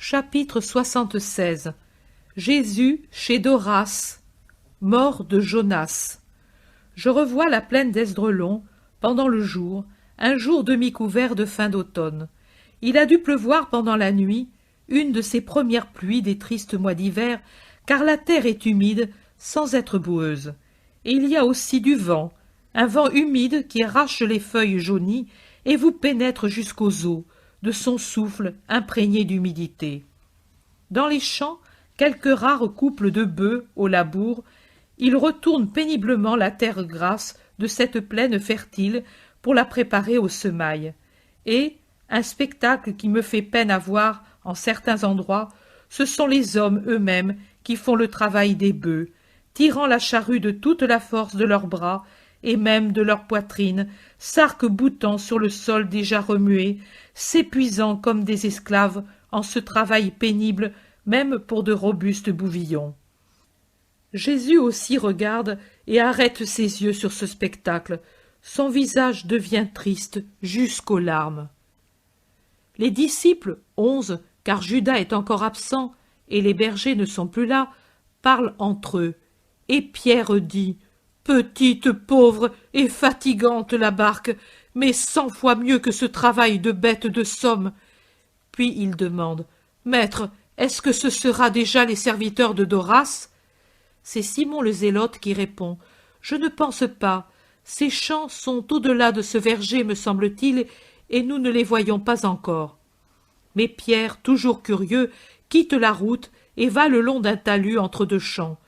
Chapitre 76. Jésus chez Doras, mort de Jonas. Je revois la plaine d'Esdrelon, pendant le jour, un jour demi-couvert de fin d'automne. Il a dû pleuvoir pendant la nuit, une de ces premières pluies des tristes mois d'hiver, car la terre est humide sans être boueuse. Et il y a aussi du vent, un vent humide qui arrache les feuilles jaunies et vous pénètre jusqu'aux os, de son souffle imprégné d'humidité. Dans les champs, quelques rares couples de bœufs au labour, ils retournent péniblement la terre grasse de cette plaine fertile pour la préparer au semail. Et, un spectacle qui me fait peine à voir en certains endroits, ce sont les hommes eux-mêmes qui font le travail des bœufs, tirant la charrue de toute la force de leurs bras et même de leur poitrine, s'arc-boutant sur le sol déjà remué, s'épuisant comme des esclaves en ce travail pénible, même pour de robustes bouvillons. Jésus aussi regarde et arrête ses yeux sur ce spectacle. Son visage devient triste jusqu'aux larmes. Les disciples, 11, car Judas est encore absent et les bergers ne sont plus là, parlent entre eux. Et Pierre dit « Petite, pauvre et fatigante la barque, mais 100 fois mieux que ce travail de bête de somme. » Puis il demande « Maître, est-ce que ce sera déjà les serviteurs de Doras ?» C'est Simon le Zélote qui répond « Je ne pense pas. Ces champs sont au-delà de ce verger, me semble-t-il, et nous ne les voyons pas encore. » Mais Pierre, toujours curieux, quitte la route et va le long d'un talus entre deux champs.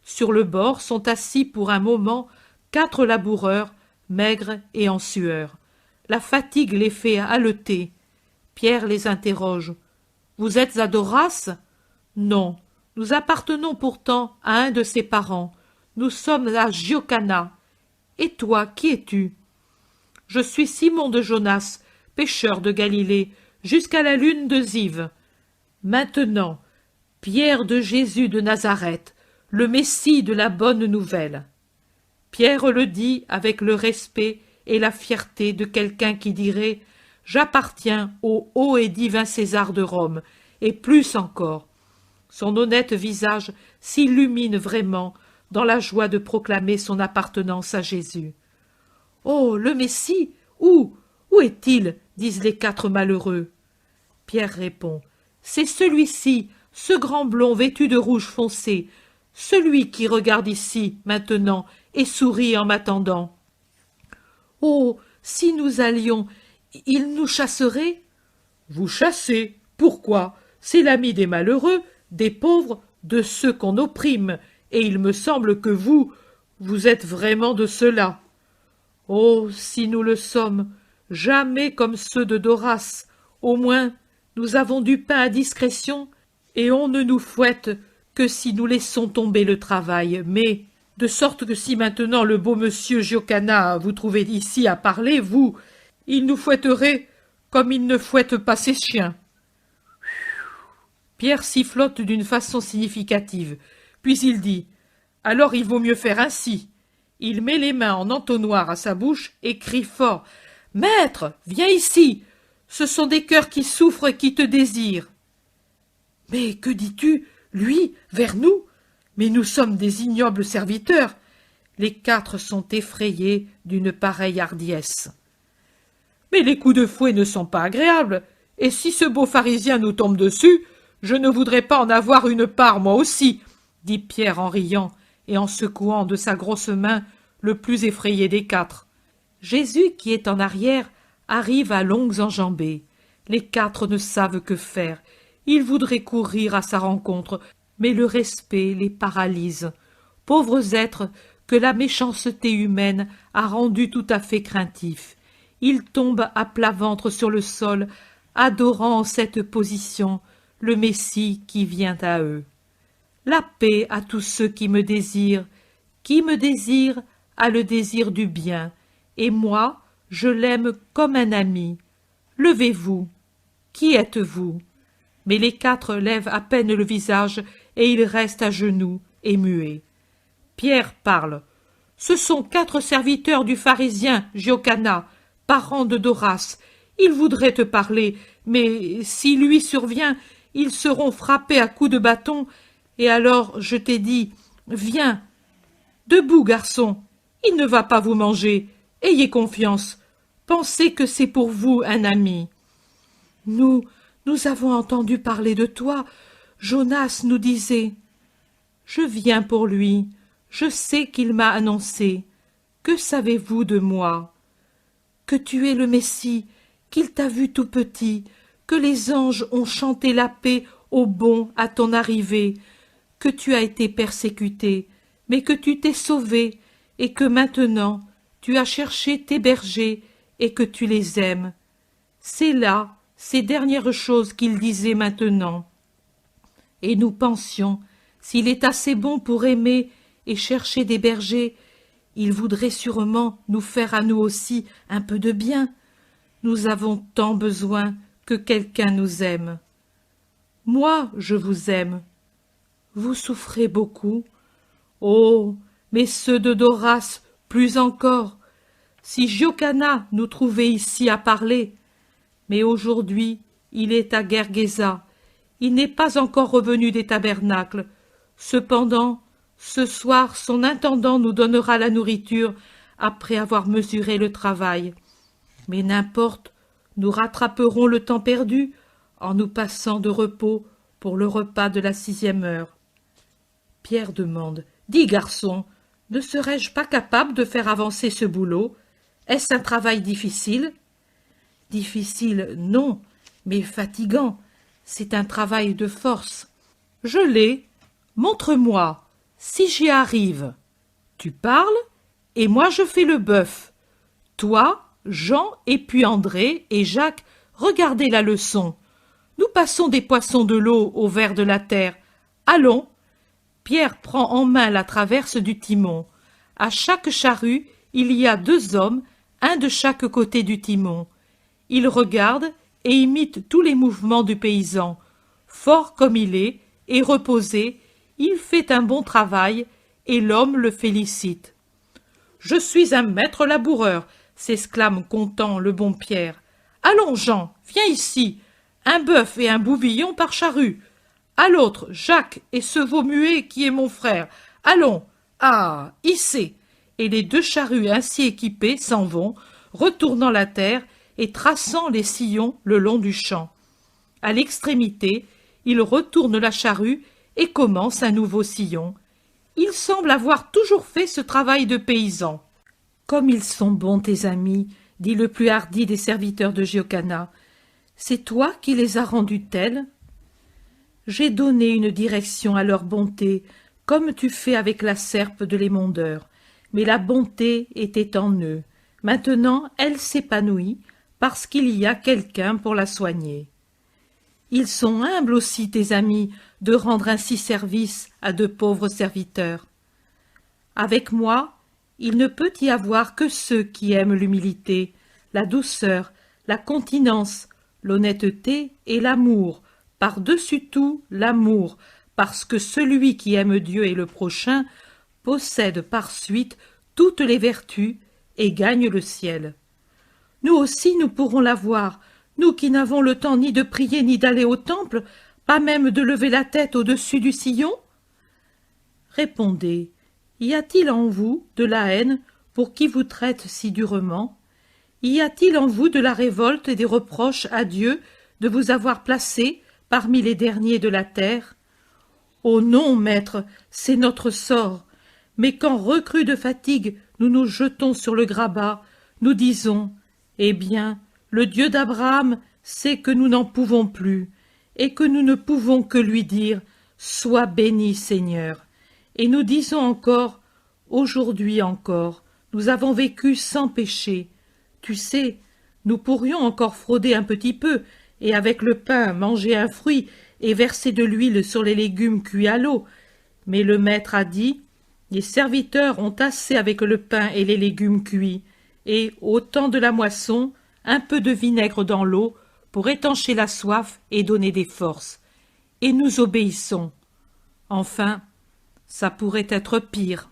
Sur le bord sont assis pour un moment 4 laboureurs, maigres et en sueur. La fatigue les fait haleter. Pierre les interroge. « Vous êtes à Doras ?»« Non, nous appartenons pourtant à un de ses parents. Nous sommes à Giocana. Et toi, qui es-tu ?»« Je suis Simon de Jonas, pêcheur de Galilée, jusqu'à la lune de Ziv. Maintenant, Pierre de Jésus de Nazareth, le Messie de la bonne nouvelle. » Pierre le dit avec le respect et la fierté de quelqu'un qui dirait « J'appartiens au haut et divin César de Rome, et plus encore. » Son honnête visage s'illumine vraiment dans la joie de proclamer son appartenance à Jésus. « Oh, le Messie, où est-il ?» disent les 4 malheureux. Pierre répond « C'est celui-ci, ce grand blond vêtu de rouge foncé, celui qui regarde ici, maintenant, et sourit en m'attendant. » « Oh, si nous allions, il nous chasserait ?»« Vous chassez, pourquoi? C'est l'ami des malheureux, des pauvres, de ceux qu'on opprime, et il me semble que vous êtes vraiment de ceux-là. »« Oh, si nous le sommes, jamais comme ceux de Doras, au moins nous avons du pain à discrétion, et on ne nous fouette que si nous laissons tomber le travail, mais, de sorte que si maintenant le beau monsieur Giocana vous trouvait ici à parler, il nous fouetterait comme il ne fouette pas ses chiens. » Pierre sifflote d'une façon significative, puis il dit « Alors il vaut mieux faire ainsi. » Il met les mains en entonnoir à sa bouche et crie fort « Maître, viens ici. Ce sont des cœurs qui souffrent et qui te désirent. » « Mais que dis-tu, lui, vers nous? Mais nous sommes des ignobles serviteurs. » Les 4 sont effrayés d'une pareille hardiesse. « Mais les coups de fouet ne sont pas agréables, et si ce beau pharisien nous tombe dessus, je ne voudrais pas en avoir une part moi aussi, » dit Pierre en riant et en secouant de sa grosse main le plus effrayé des 4. Jésus, qui est en arrière, arrive à longues enjambées. Les 4 ne savent que faire. Ils voudraient courir à sa rencontre, mais le respect les paralyse. Pauvres êtres que la méchanceté humaine a rendus tout à fait craintifs. Ils tombent à plat ventre sur le sol, adorant en cette position le Messie qui vient à eux. La paix à tous ceux qui me désirent. Qui me désire a le désir du bien, et moi, je l'aime comme un ami. Levez-vous. Qui êtes-vous? Mais les 4 lèvent à peine le visage, et ils restent à genoux et muets. Pierre parle. « Ce sont 4 serviteurs du pharisien Giocana, parent de Doras. Ils voudraient te parler, mais si lui survient, ils seront frappés à coups de bâton, et alors je t'ai dit, viens, debout, garçon, il ne va pas vous manger, ayez confiance, pensez que c'est pour vous un ami. Nous avons entendu parler de toi, Jonas nous disait. Je viens pour lui, je sais qu'il m'a annoncé. Que savez-vous de moi? Que tu es le Messie, qu'il t'a vu tout petit, que les anges ont chanté la paix au bon à ton arrivée, que tu as été persécuté, mais que tu t'es sauvé, et que maintenant tu as cherché tes bergers, et que tu les aimes. C'est là ces dernières choses qu'il disait maintenant. Et nous pensions, s'il est assez bon pour aimer et chercher des bergers, il voudrait sûrement nous faire à nous aussi un peu de bien. Nous avons tant besoin que quelqu'un nous aime. Moi, je vous aime. Vous souffrez beaucoup. Oh, mais ceux de Doras, plus encore. Si Giocana nous trouvait ici à parler. Mais aujourd'hui, il est à Gergesa. Il n'est pas encore revenu des tabernacles. Cependant, ce soir, son intendant nous donnera la nourriture après avoir mesuré le travail. Mais n'importe, nous rattraperons le temps perdu en nous passant de repos pour le repas de la 6e heure. Pierre demande, « Dis, garçon, ne serais-je pas capable de faire avancer ce boulot? Est-ce un travail difficile ?» Difficile, non, mais fatigant. C'est un travail de force. Je l'ai. Montre-moi. Si j'y arrive. Tu parles, et moi je fais le bœuf. Toi, Jean, et puis André et Jacques, regardez la leçon. Nous passons des poissons de l'eau au vers de la terre. Allons. Pierre prend en main la traverse du timon. À chaque charrue, il y a 2 hommes, un de chaque côté du timon. Il regarde et imite tous les mouvements du paysan. Fort comme il est, et reposé, il fait un bon travail, et l'homme le félicite. « Je suis un maître laboureur !» s'exclame content le bon Pierre. « Allons, Jean, viens ici, un bœuf et un bouvillon par charrue. À l'autre, Jacques et ce veau muet qui est mon frère. Allons, ah, hissez !» Et les 2 charrues ainsi équipées s'en vont, retournant la terre et traçant les sillons le long du champ. À l'extrémité, il retourne la charrue et commence un nouveau sillon. Il semble avoir toujours fait ce travail de paysan. « Comme ils sont bons, tes amis, » dit le plus hardi des serviteurs de Giocana. « C'est toi qui les as rendus tels ?» J'ai donné une direction à leur bonté, comme tu fais avec la serpe de l'émondeur. Mais la bonté était en eux. Maintenant, elle s'épanouit, parce qu'il y a quelqu'un pour la soigner. Ils sont humbles aussi, tes amis, de rendre ainsi service à de pauvres serviteurs. Avec moi, il ne peut y avoir que ceux qui aiment l'humilité, la douceur, la continence, l'honnêteté et l'amour, par-dessus tout l'amour, parce que celui qui aime Dieu et le prochain possède par suite toutes les vertus et gagne le ciel. Nous aussi nous pourrons l'avoir, nous qui n'avons le temps ni de prier ni d'aller au temple, pas même de lever la tête au-dessus du sillon? Répondez, y a-t-il en vous de la haine pour qui vous traite si durement? Y a-t-il en vous de la révolte et des reproches à Dieu de vous avoir placé parmi les derniers de la terre? Oh non, maître, c'est notre sort. Mais quand, recrus de fatigue, nous nous jetons sur le grabat, nous disons, eh bien, le Dieu d'Abraham sait que nous n'en pouvons plus, et que nous ne pouvons que lui dire, sois béni, Seigneur. Et nous disons encore, aujourd'hui encore, nous avons vécu sans péché. Tu sais, nous pourrions encore frauder un petit peu, et avec le pain manger un fruit, et verser de l'huile sur les légumes cuits à l'eau. Mais le maître a dit, les serviteurs ont assez avec le pain et les légumes cuits, et, au temps de la moisson, un peu de vinaigre dans l'eau pour étancher la soif et donner des forces. Et nous obéissons. Enfin, ça pourrait être pire.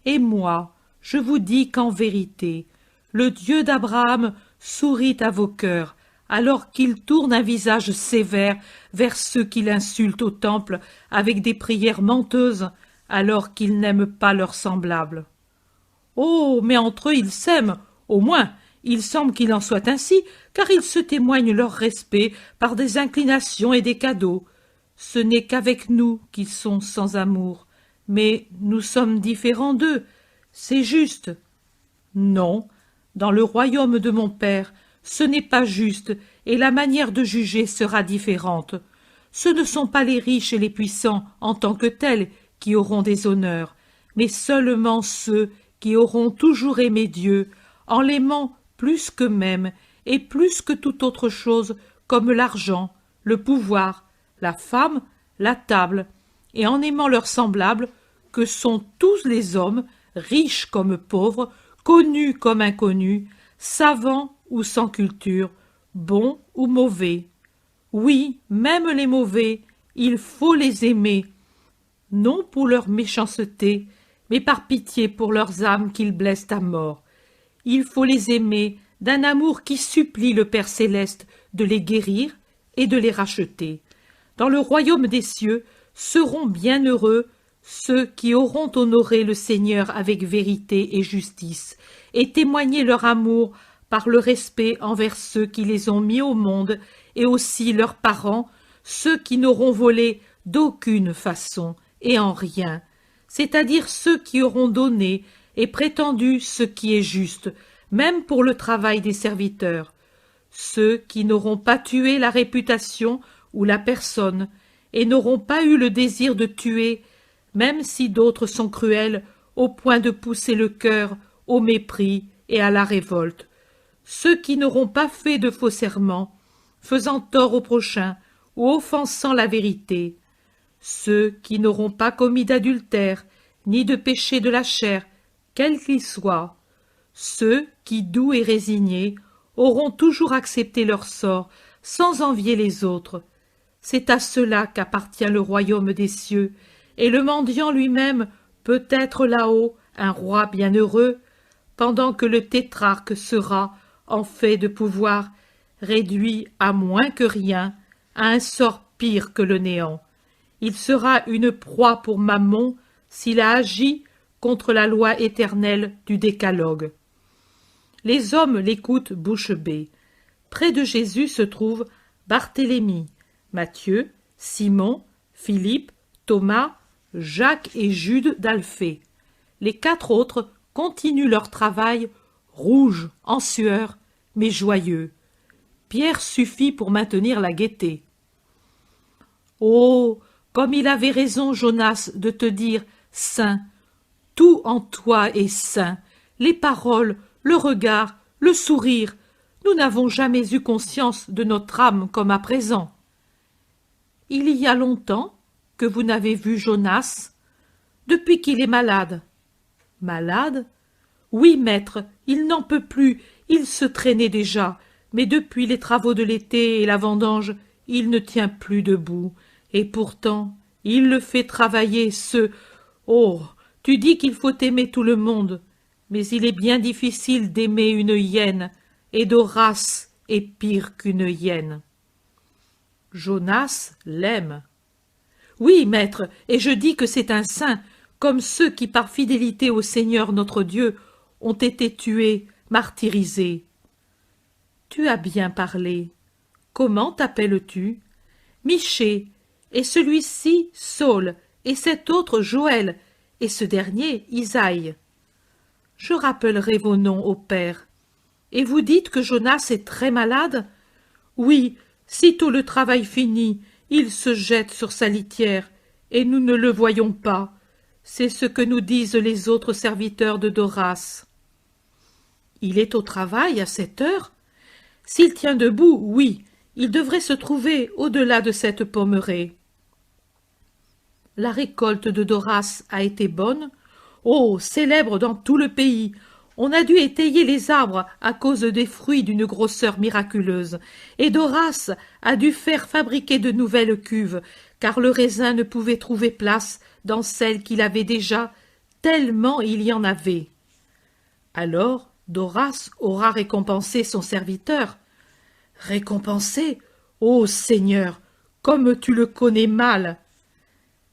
Et moi, je vous dis qu'en vérité, le Dieu d'Abraham sourit à vos cœurs, alors qu'il tourne un visage sévère vers ceux qui l'insultent au temple avec des prières menteuses, alors qu'il n'aime pas leurs semblables. Oh, mais entre eux ils s'aiment, au moins, il semble qu'il en soit ainsi, car ils se témoignent leur respect par des inclinations et des cadeaux. Ce n'est qu'avec nous qu'ils sont sans amour, mais nous sommes différents d'eux, c'est juste. Non, dans le royaume de mon Père, ce n'est pas juste, et la manière de juger sera différente. Ce ne sont pas les riches et les puissants en tant que tels qui auront des honneurs, mais seulement ceux qui auront toujours aimé Dieu, en l'aimant plus qu'eux-mêmes et plus que toute autre chose, comme l'argent, le pouvoir, la femme, la table, et en aimant leurs semblables, que sont tous les hommes, riches comme pauvres, connus comme inconnus, savants ou sans culture, bons ou mauvais. Oui, même les mauvais, il faut les aimer, non pour leur méchanceté, mais par pitié pour leurs âmes qu'ils blessent à mort. Il faut les aimer d'un amour qui supplie le Père céleste de les guérir et de les racheter. Dans le royaume des cieux seront bienheureux ceux qui auront honoré le Seigneur avec vérité et justice, et témoigné leur amour par le respect envers ceux qui les ont mis au monde, et aussi leurs parents, ceux qui n'auront volé d'aucune façon et en rien, c'est-à-dire ceux qui auront donné et prétendu ce qui est juste, même pour le travail des serviteurs, ceux qui n'auront pas tué la réputation ou la personne, et n'auront pas eu le désir de tuer, même si d'autres sont cruels au point de pousser le cœur au mépris et à la révolte, ceux qui n'auront pas fait de faux serments, faisant tort au prochain ou offensant la vérité, ceux qui n'auront pas commis d'adultère, ni de péché de la chair, quel qu'il soit, ceux qui, doux et résignés, auront toujours accepté leur sort, sans envier les autres. C'est à cela qu'appartient le royaume des cieux, et le mendiant lui-même peut être là-haut un roi bienheureux, pendant que le tétrarque sera, en fait de pouvoir, réduit à moins que rien, à un sort pire que le néant. Il sera une proie pour Mammon s'il a agi contre la loi éternelle du décalogue. Les hommes l'écoutent bouche bée. Près de Jésus se trouvent Barthélemy, Matthieu, Simon, Philippe, Thomas, Jacques et Jude d'Alphée. Les 4 autres continuent leur travail, rouges, en sueur, mais joyeux. Pierre suffit pour maintenir la gaieté. Oh, comme il avait raison, Jonas, de te dire « Saint ». Tout en toi est saint, les paroles, le regard, le sourire. Nous n'avons jamais eu conscience de notre âme comme à présent. Il y a longtemps que vous n'avez vu Jonas, depuis qu'il est malade. Malade? Oui, maître, il n'en peut plus, il se traînait déjà, mais depuis les travaux de l'été et la vendange, il ne tient plus debout, et pourtant, il le fait travailler ce... Oh, tu dis qu'il faut aimer tout le monde, mais il est bien difficile d'aimer une hyène, et d'Horace est pire qu'une hyène. Jonas l'aime. Oui, maître, et je dis que c'est un saint, comme ceux qui par fidélité au Seigneur notre Dieu ont été tués, martyrisés. Tu as bien parlé. Comment t'appelles-tu? Michée, et celui-ci Saul, et cet autre Joël, et ce dernier Isaïe. Je rappellerai vos noms au Père. Et vous dites que Jonas est très malade? Oui, sitôt le travail fini, il se jette sur sa litière, et nous ne le voyons pas. C'est ce que nous disent les autres serviteurs de Doras. Il est au travail à cette heure? S'il tient debout, oui, il devrait se trouver au-delà de cette pommeraie. La récolte de Doras a été bonne. Oh, célèbre dans tout le pays! On a dû étayer les arbres à cause des fruits d'une grosseur miraculeuse, et Doras a dû faire fabriquer de nouvelles cuves, car le raisin ne pouvait trouver place dans celles qu'il avait déjà, tellement il y en avait. Alors Doras aura récompensé son serviteur. Récompensé? Ô Seigneur, comme tu le connais mal!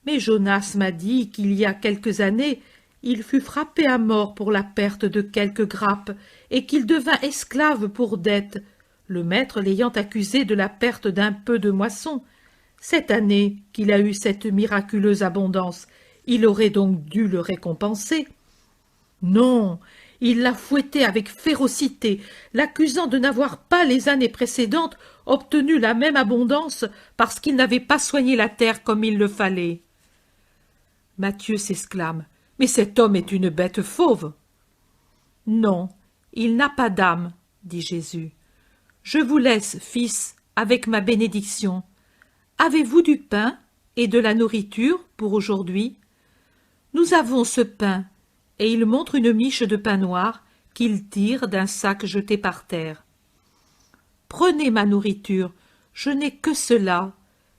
Mais Jonas m'a dit qu'il y a quelques années, il fut frappé à mort pour la perte de quelques grappes, et qu'il devint esclave pour dette, le maître l'ayant accusé de la perte d'un peu de moisson. Cette année qu'il a eu cette miraculeuse abondance, il aurait donc dû le récompenser. Non, il l'a fouetté avec férocité, l'accusant de n'avoir pas les années précédentes obtenu la même abondance parce qu'il n'avait pas soigné la terre comme il le fallait. Matthieu s'exclame. Mais cet homme est une bête fauve. Non, il n'a pas d'âme, dit Jésus. Je vous laisse, fils, avec ma bénédiction. Avez-vous du pain et de la nourriture pour aujourd'hui? Nous avons ce pain, et il montre une miche de pain noir qu'il tire d'un sac jeté par terre. Prenez ma nourriture, je n'ai que cela,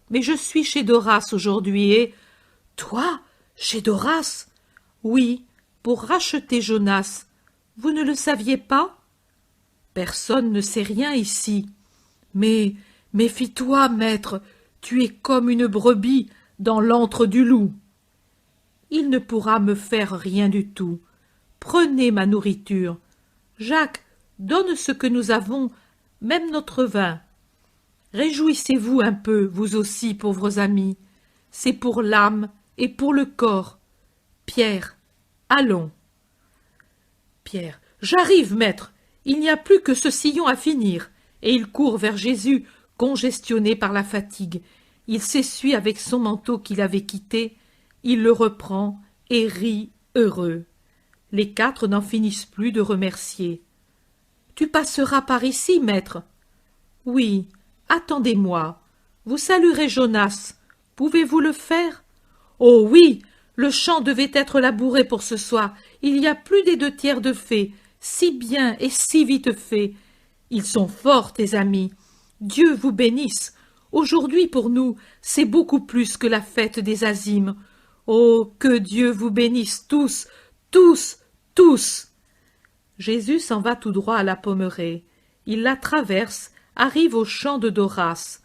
mais je suis chez Doras aujourd'hui et... Toi, chez Doras? Oui, pour racheter Jonas. Vous ne le saviez pas? Personne ne sait rien ici. Mais méfie-toi, maître, tu es comme une brebis dans l'antre du loup. Il ne pourra me faire rien du tout. Prenez ma nourriture. Jacques, donne ce que nous avons, même notre vin. Réjouissez-vous un peu, vous aussi, pauvres amis. C'est pour l'âme et pour le corps. Pierre, allons. Pierre, j'arrive, maître. Il n'y a plus que ce sillon à finir. Et il court vers Jésus, congestionné par la fatigue. Il s'essuie avec son manteau qu'il avait quitté. Il le reprend et rit heureux. Les quatre n'en finissent plus de remercier. Tu passeras par ici, maître? Oui, attendez-moi. Vous saluerez Jonas. Pouvez-vous le faire? Oh oui, le champ devait être labouré pour ce soir. Il y a plus des 2/3 de fait. Si bien et si vite fait. Ils sont forts, tes amis. Dieu vous bénisse. Aujourd'hui, pour nous, c'est beaucoup plus que la fête des azimes. Oh, que Dieu vous bénisse tous, tous, tous. Jésus s'en va tout droit à la pommeraie. Il la traverse, arrive au champ de Doras.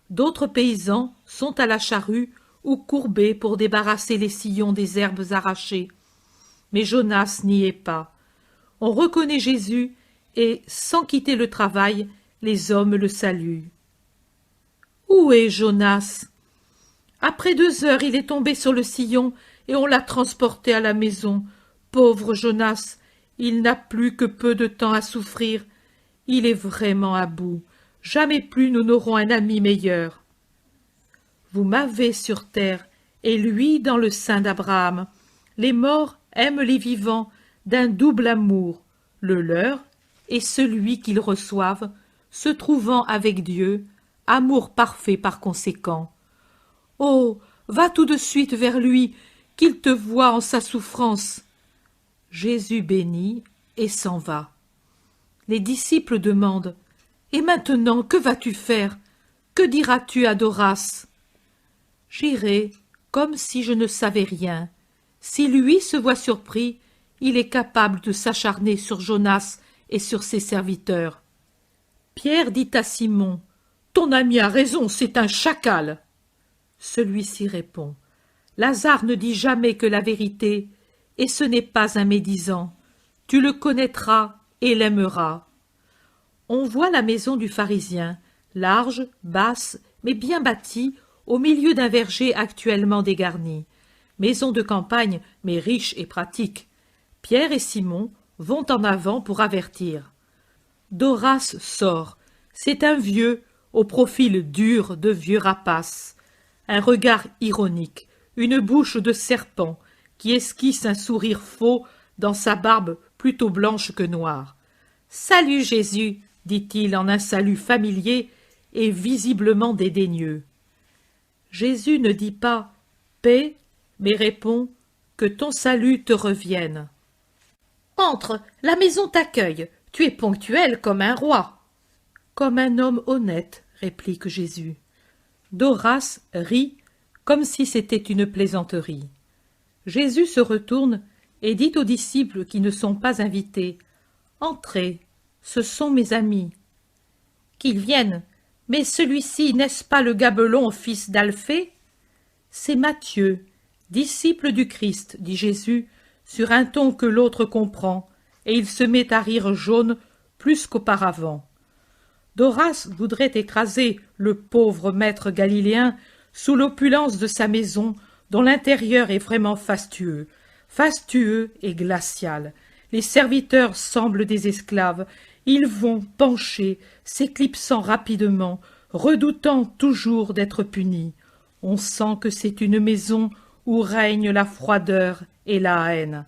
D'autres paysans sont à la charrue ou courbés pour débarrasser les sillons des herbes arrachées. Mais Jonas n'y est pas. On reconnaît Jésus et, sans quitter le travail, les hommes le saluent. Où est Jonas? Après 2 heures, il est tombé sur le sillon et on l'a transporté à la maison. Pauvre Jonas, il n'a plus que peu de temps à souffrir. Il est vraiment à bout. Jamais plus nous n'aurons un ami meilleur. Vous m'avez sur terre, et lui dans le sein d'Abraham. Les morts aiment les vivants d'un double amour, le leur et celui qu'ils reçoivent, se trouvant avec Dieu, amour parfait par conséquent. Oh, va tout de suite vers lui, qu'il te voie en sa souffrance. Jésus bénit et s'en va. Les disciples demandent « Et maintenant, que vas-tu faire? Que diras-tu à Doras ?» J'irai comme si je ne savais rien. Si lui se voit surpris, il est capable de s'acharner sur Jonas et sur ses serviteurs. Pierre dit à Simon « Ton ami a raison, c'est un chacal !» Celui-ci répond « Lazare ne dit jamais que la vérité, et ce n'est pas un médisant. Tu le connaîtras et l'aimeras. » On voit la maison du pharisien, large, basse, mais bien bâtie, au milieu d'un verger actuellement dégarni. Maison de campagne, mais riche et pratique. Pierre et Simon vont en avant pour avertir. Doras sort. C'est un vieux, au profil dur de vieux rapace. Un regard ironique, une bouche de serpent, qui esquisse un sourire faux dans sa barbe plutôt blanche que noire. « Salut Jésus !» dit-il en un salut familier et visiblement dédaigneux. Jésus ne dit pas « paix », mais répond « que ton salut te revienne ». « Entre, la maison t'accueille, tu es ponctuel comme un roi. »« Comme un homme honnête, » réplique Jésus. Doras rit comme si c'était une plaisanterie. Jésus se retourne et dit aux disciples qui ne sont pas invités « Entrez, ce sont mes amis. » Qu'il vienne. Mais celui-ci, n'est-ce pas le Gabelon, fils d'Alphée? C'est Matthieu, disciple du Christ, dit Jésus, sur un ton que l'autre comprend, et il se met à rire jaune plus qu'auparavant. Doras voudrait écraser le pauvre maître galiléen sous l'opulence de sa maison, dont l'intérieur est vraiment fastueux et glacial. Les serviteurs semblent des esclaves. Ils vont pencher, s'éclipsant rapidement, redoutant toujours d'être punis. On sent que c'est une maison où règne la froideur et la haine.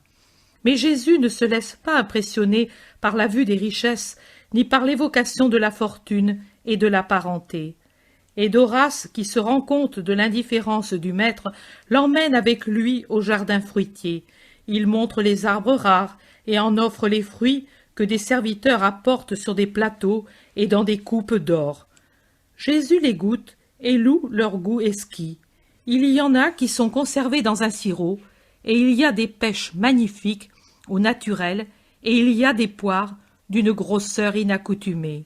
Mais Jésus ne se laisse pas impressionner par la vue des richesses, ni par l'évocation de la fortune et de la parenté. Et Doras, qui se rend compte de l'indifférence du maître, l'emmène avec lui au jardin fruitier. Il montre les arbres rares et en offre les fruits que des serviteurs apportent sur des plateaux et dans des coupes d'or. Jésus les goûte et loue leur goût exquis. Il y en a qui sont conservés dans un sirop, et il y a des pêches magnifiques, au naturel, et il y a des poires d'une grosseur inaccoutumée.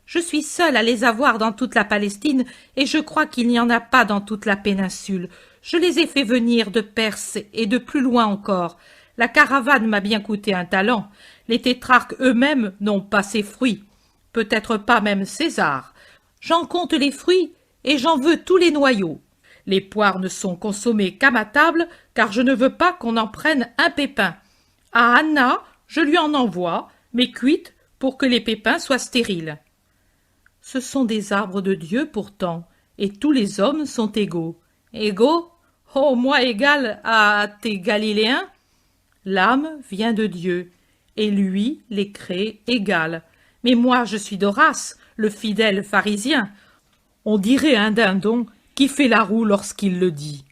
Je suis seule à les avoir dans toute la Palestine, et je crois qu'il n'y en a pas dans toute la péninsule. Je les ai fait venir de Perse et de plus loin encore. La caravane m'a bien coûté un talent. Les tétrarques eux-mêmes n'ont pas ces fruits. Peut-être pas même César. J'en compte les fruits, et j'en veux tous les noyaux. Les poires ne sont consommées qu'à ma table, car je ne veux pas qu'on en prenne un pépin. À Anna, je lui en envoie, mais cuites pour que les pépins soient stériles. Ce sont des arbres de Dieu pourtant, et tous les hommes sont égaux. Égaux? Oh, moi égal à tes Galiléens? L'âme vient de Dieu, et lui les crée égales. Mais moi je suis Doras, le fidèle pharisien. On dirait un dindon qui fait la roue lorsqu'il le dit.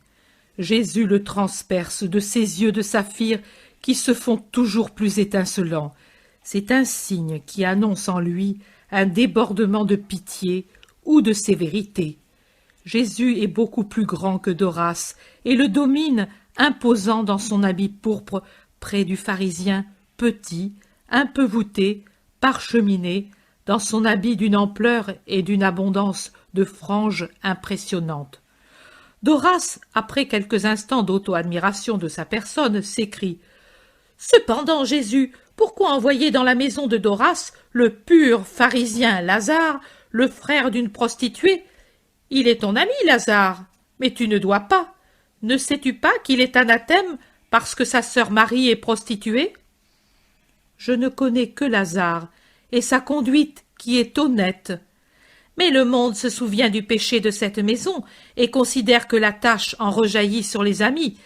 Jésus le transperce de ses yeux de saphir qui se font toujours plus étincelants. C'est un signe qui annonce en lui un débordement de pitié ou de sévérité. Jésus est beaucoup plus grand que Doras et le domine, imposant dans son habit pourpre près du pharisien, petit, un peu voûté, parcheminé, dans son habit d'une ampleur et d'une abondance de franges impressionnantes. Doras, après quelques instants d'auto-admiration de sa personne, s'écrie « Cependant, Jésus, pourquoi envoyer dans la maison de Doras le pur pharisien Lazare, le frère d'une prostituée? Il est ton ami, Lazare, mais tu ne dois pas. Ne sais-tu pas qu'il est anathème parce que sa sœur Marie est prostituée? Je ne connais que Lazare et sa conduite qui est honnête. Mais le monde se souvient du péché de cette maison et considère que la tache en rejaillit sur les amis.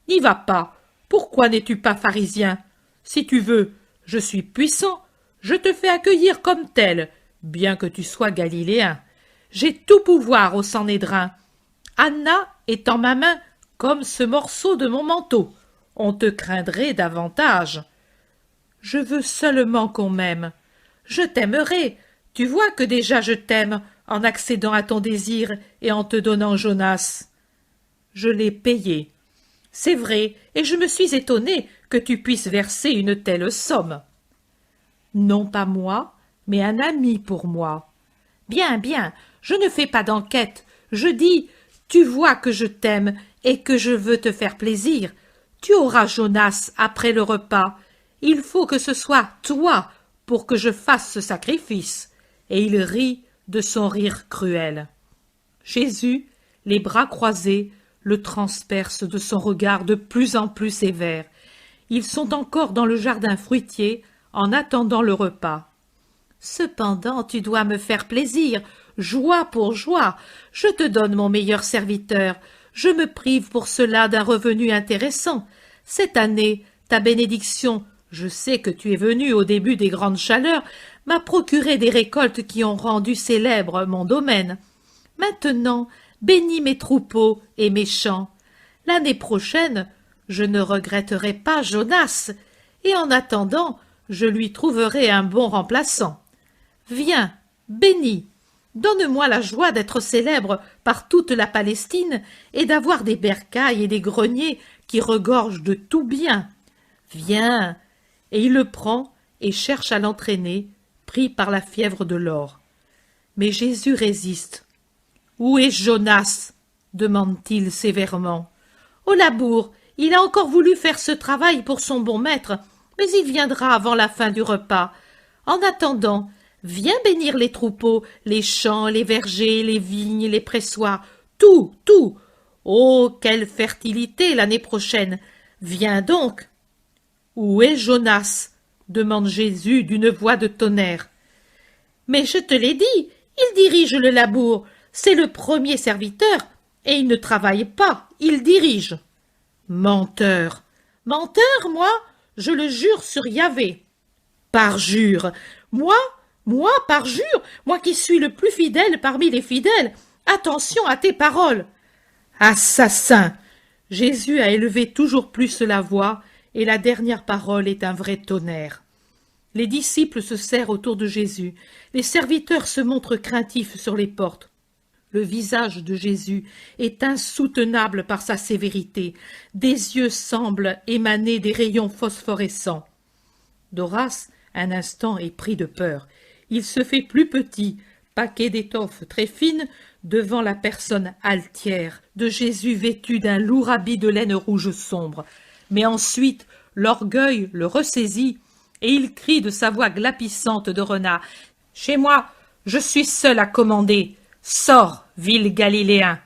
N'y va pas. Pourquoi n'es-tu pas pharisien? Si tu veux, je suis puissant. Je te fais accueillir comme tel, bien que tu sois galiléen. J'ai tout pouvoir au Sanhédrin. Anna est en ma main comme ce morceau de mon manteau. On te craindrait davantage. Je veux seulement qu'on m'aime. Je t'aimerai. Tu vois que déjà je t'aime en accédant à ton désir et en te donnant Jonas. Je l'ai payé. C'est vrai, et je me suis étonnée que tu puisses verser une telle somme. Non pas moi, mais un ami pour moi. Bien, bien, je ne fais pas d'enquête. Je dis, tu vois que je t'aime et que je veux te faire plaisir. Tu auras Jonas après le repas. Il faut que ce soit toi pour que je fasse ce sacrifice. Et il rit de son rire cruel. Jésus, les bras croisés, le transperce de son regard de plus en plus sévère. Ils sont encore dans le jardin fruitier, en attendant le repas. Cependant, tu dois me faire plaisir, joie pour joie. Je te donne mon meilleur serviteur. Je me prive pour cela d'un revenu intéressant. Cette année, ta bénédiction, je sais que tu es venu au début des grandes chaleurs, m'a procuré des récoltes qui ont rendu célèbre mon domaine. Maintenant, bénis mes troupeaux et mes champs. L'année prochaine, je ne regretterai pas Jonas, et en attendant, je lui trouverai un bon remplaçant. Viens, bénis, donne-moi la joie d'être célèbre par toute la Palestine et d'avoir des bercailles et des greniers qui regorgent de tout bien. Viens, et il le prend et cherche à l'entraîner, pris par la fièvre de l'or. Mais Jésus résiste. « Où est Jonas ?» demande-t-il sévèrement. « Au labour, il a encore voulu faire ce travail pour son bon maître, mais il viendra avant la fin du repas. En attendant, viens bénir les troupeaux, les champs, les vergers, les vignes, les pressoirs, tout, tout. Oh, quelle fertilité l'année prochaine! Viens donc. »« Où est Jonas ?» demande Jésus d'une voix de tonnerre. « Mais je te l'ai dit, il dirige le labour. C'est le premier serviteur, et il ne travaille pas, il dirige. »« Menteur. »« Menteur, moi? Je le jure sur Yahvé. »« Parjure. Moi, parjure, moi qui suis le plus fidèle parmi les fidèles. Attention à tes paroles. »« Assassin !» Jésus a élevé toujours plus la voix, et la dernière parole est un vrai tonnerre. Les disciples se serrent autour de Jésus. Les serviteurs se montrent craintifs sur les portes. Le visage de Jésus est insoutenable par sa sévérité. Des yeux semblent émaner des rayons phosphorescents. Doras, un instant, est pris de peur. Il se fait plus petit, paquet d'étoffe très fine, devant la personne altière de Jésus vêtu d'un lourd habit de laine rouge sombre. Mais ensuite, l'orgueil le ressaisit, et il crie de sa voix glapissante de renard. « Chez moi, je suis seul à commander. Sors, vil Galiléen.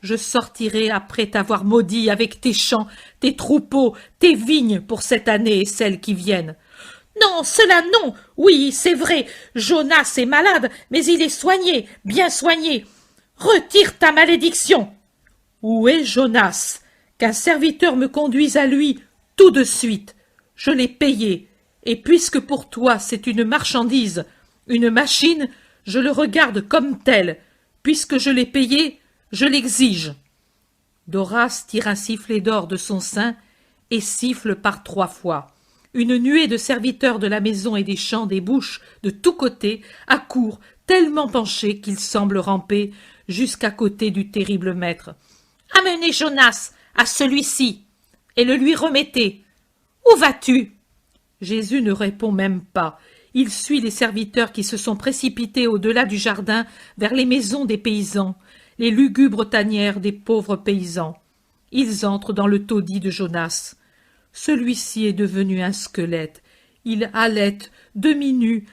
Je sortirai après t'avoir maudit avec tes champs, tes troupeaux, tes vignes pour cette année et celles qui viennent. »« Non, cela non. Oui, c'est vrai, Jonas est malade, mais il est soigné, bien soigné. Retire ta malédiction. »« Où est Jonas? Qu'un serviteur me conduise à lui tout de suite. Je l'ai payé, et puisque pour toi c'est une marchandise, une machine, je le regarde comme tel. Puisque je l'ai payé, je l'exige. » Doras tire un sifflet d'or de son sein et siffle par 3 fois. Une nuée de serviteurs de la maison et des champs débouche de tous côtés, accourt, tellement penchés qu'ils semblent ramper jusqu'à côté du terrible maître. « Amenez Jonas à celui-ci et le lui remettez. Où vas-tu » Jésus ne répond même pas. Il suit les serviteurs qui se sont précipités au-delà du jardin vers les maisons des paysans, les lugubres tanières des pauvres paysans. Ils entrent dans le taudis de Jonas. Celui-ci est devenu un squelette. Il halète, demi-nu,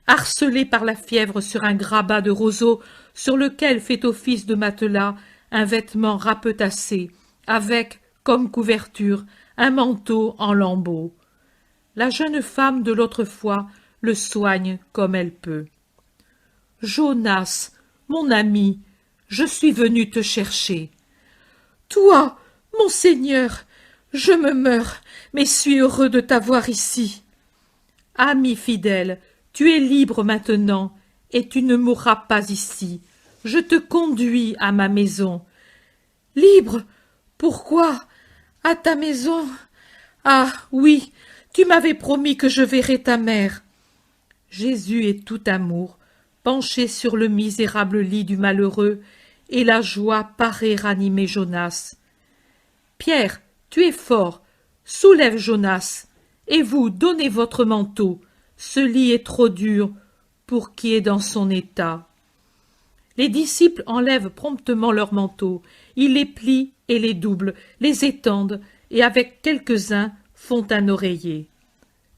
harcelé par la fièvre sur un grabat de roseau sur lequel fait office de matelas un vêtement rapetassé, avec, comme couverture, un manteau en lambeaux. La jeune femme de l'autre fois le soigne comme elle peut. « Jonas, mon ami, je suis venu te chercher. »« Toi, mon Seigneur, je me meurs, mais suis heureux de t'avoir ici. »« Ami fidèle, tu es libre maintenant, et tu ne mourras pas ici. Je te conduis à ma maison. »« Libre? Pourquoi? À ta maison? Ah, oui, tu m'avais promis que je verrais ta mère. » Jésus est tout amour, penché sur le misérable lit du malheureux, et la joie paraît ranimer Jonas. « Pierre, tu es fort, soulève Jonas, et vous, donnez votre manteau, ce lit est trop dur pour qui est dans son état. » Les disciples enlèvent promptement leurs manteaux, ils les plient et les doublent, les étendent, et avec quelques-uns font un oreiller.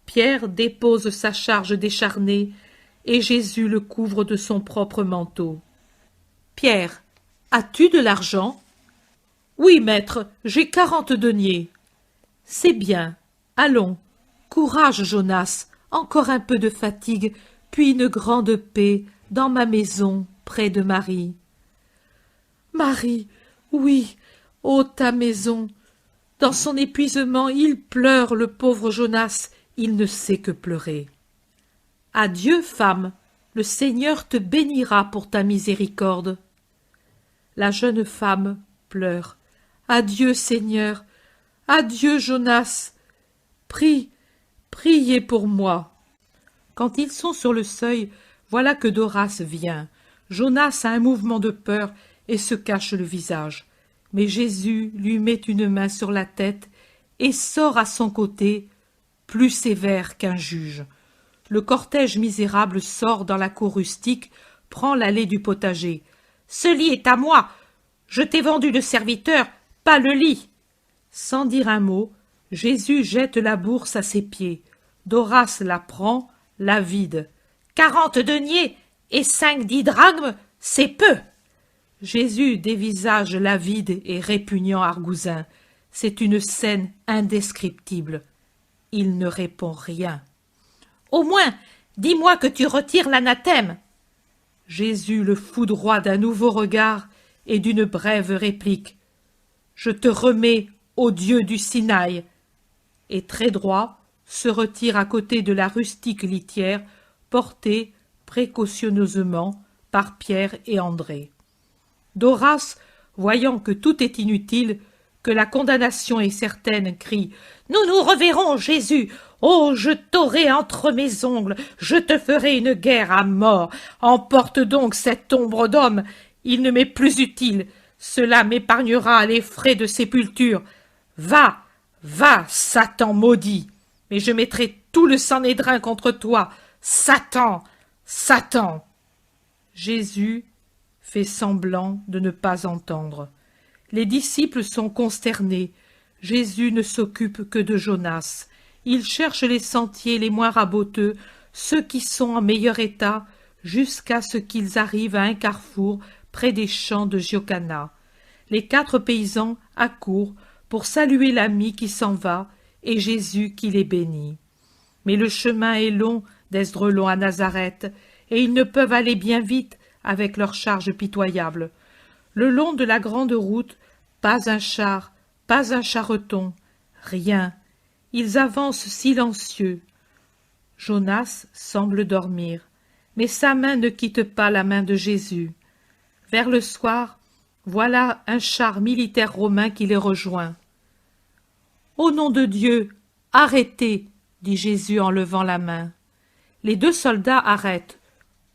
Pierre dépose sa charge décharnée, et Jésus le couvre de son propre manteau. « Pierre, as-tu de l'argent ?»« Oui, maître, j'ai 40 deniers. »« C'est bien. Allons, courage, Jonas, encore un peu de fatigue, puis une grande paix dans ma maison, près de Marie. »« Marie, oui, ô ta maison !» Dans son épuisement, il pleure, le pauvre Jonas, il ne sait que pleurer. « Adieu, femme, le Seigneur te bénira pour ta miséricorde. » La jeune femme pleure. « Adieu, Seigneur, adieu, Jonas. Priez pour moi. » Quand ils sont sur le seuil, voilà que Doras vient. Jonas a un mouvement de peur et se cache le visage. Mais Jésus lui met une main sur la tête et sort à son côté, plus sévère qu'un juge. Le cortège misérable sort dans la cour rustique, prend l'allée du potager. « Ce lit est à moi. Je t'ai vendu le serviteur, pas le lit. » Sans dire un mot, Jésus jette la bourse à ses pieds. Doras la prend, la vide. « 40 deniers et 5 drachmes, c'est peu. » Jésus dévisage l'avide et répugnant Argousin. C'est une scène indescriptible. Il ne répond rien. « Au moins, dis-moi que tu retires l'anathème. » Jésus le foudroie d'un nouveau regard et d'une brève réplique. « Je te remets au Dieu du Sinaï. » Et très droit se retire à côté de la rustique litière portée précautionneusement par Pierre et André. Doras, voyant que tout est inutile, que la condamnation est certaine, crie « Nous nous reverrons, Jésus. Oh, je t'aurai entre mes ongles, je te ferai une guerre à mort. Emporte donc cette ombre d'homme, il ne m'est plus utile, cela m'épargnera les frais de sépulture. Va, va, Satan maudit, mais je mettrai tout le Sanhédrin contre toi. Satan, Satan !» Jésus fait semblant de ne pas entendre. Les disciples sont consternés. Jésus ne s'occupe que de Jonas. Il cherche les sentiers les moins raboteux, ceux qui sont en meilleur état, jusqu'à ce qu'ils arrivent à un carrefour près des champs de Giocana. Les 4 paysans accourent pour saluer l'ami qui s'en va et Jésus qui les bénit. Mais le chemin est long d'Esdraelon à Nazareth, et ils ne peuvent aller bien vite avec leur charge pitoyable. Le long de la grande route, pas un char, pas un charreton, rien. Ils avancent silencieux. Jonas semble dormir, mais sa main ne quitte pas la main de Jésus. Vers le soir, voilà un char militaire romain qui les rejoint. « Au nom de Dieu, arrêtez !» dit Jésus en levant la main. Les 2 soldats arrêtent.